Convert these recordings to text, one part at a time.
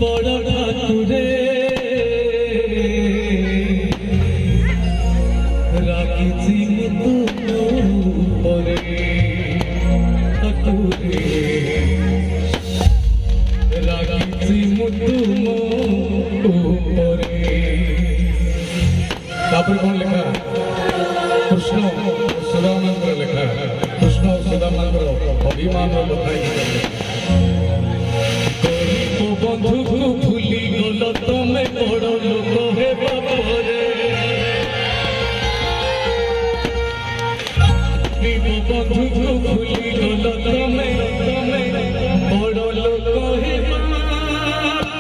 बड़ ठाकुरे राखिछि मुतु परे ठाकुरे राखिछि मुतु परे। तापर कौन लिखा? कृष्ण सुदामानंद लिखा। कृष्ण सुदामानंद अभिमान बंधु को भूली गल तमें बड़ लोक हे बाबरे बंधु को भूली गल तमें बड़ लोक हे बाबरे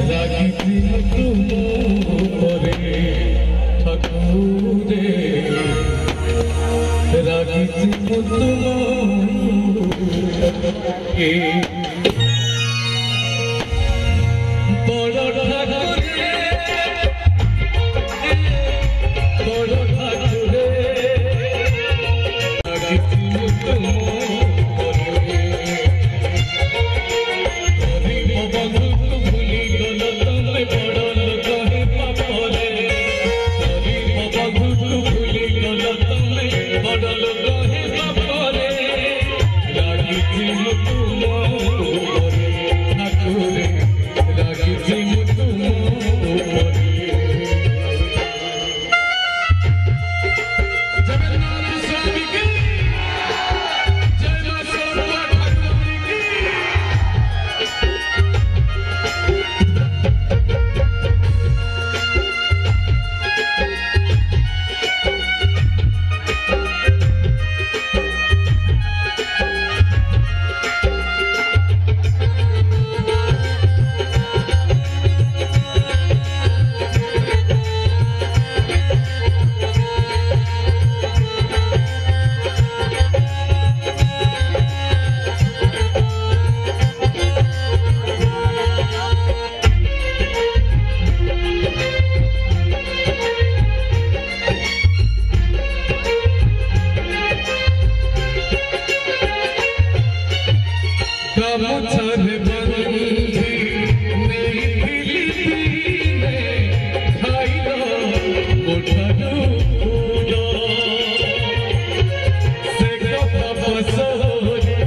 राखिछि तुम परे ठाकुरे राखिछि तुम बड़ ठाकुरे बड़ ठाकुरे राखिछि तुम परे गरीब बंधु को भूली गल तमें बड़ लोक हे बाबरे गरीब बंधु को भूली गल तमें बड़ लोक हे बाबरे राखिछि तुम परे ठाकुरे राखिछि तुम परे। जगन्नाथ स्वामी की जय मां सोमनाथ ठाकुर की। गामछारे बंधी नहीं फिलिपीने खाइलो मोठारू पूजा से कथा बसोरी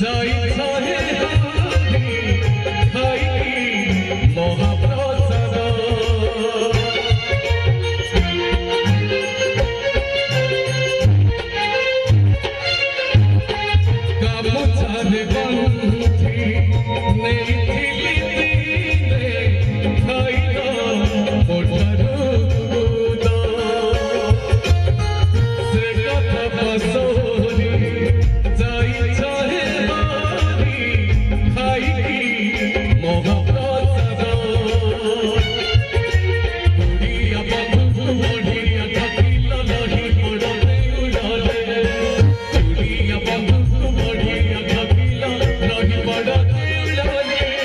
जाई छाहे खाई महाप्रसाद गामछारे बंधी नहीं फिलिपीने खाइलो मोठारू पूजा से कथा बसोरी जाई छाहे खाई महाप्रसाद बुढ़िया बंधु बढ़िया ठाकिला लही पड़ते उड़ाले बुढ़िया बंधु बढ़िया ठाकिला लही पड़ते उड़ाले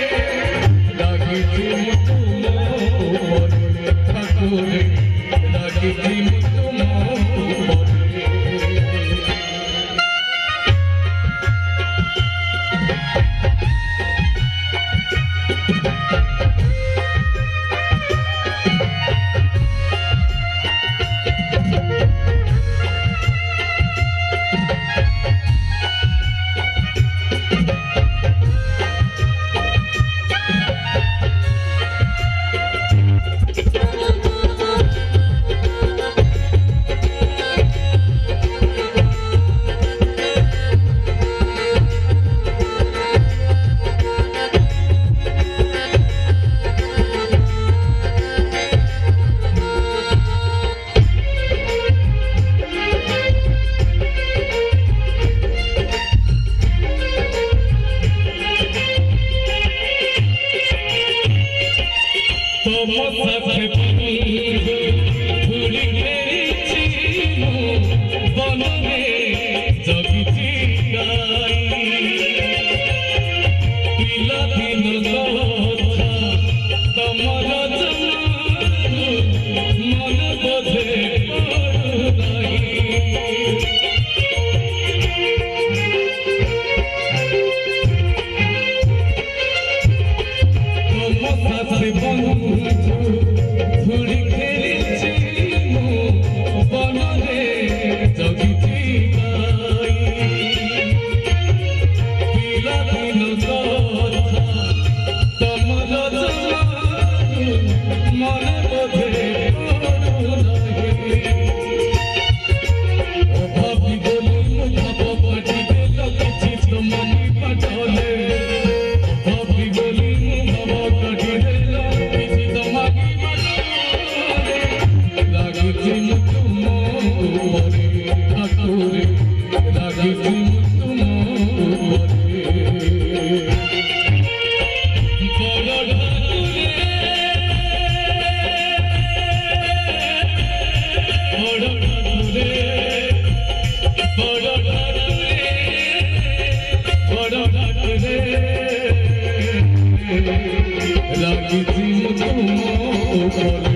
ଲାଗିଛି ମୁଁ ତୁମ ଉପରେ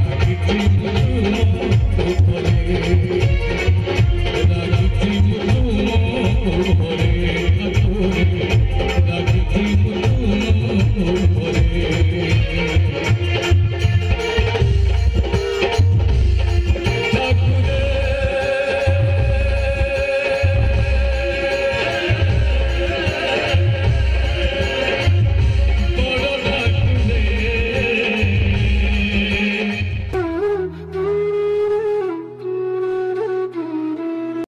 ଲାଗିଛି ମୁଁ ତୁମ ଉପରେ ଲାଗିଛି ମୁଁ ତୁମ ଉପରେ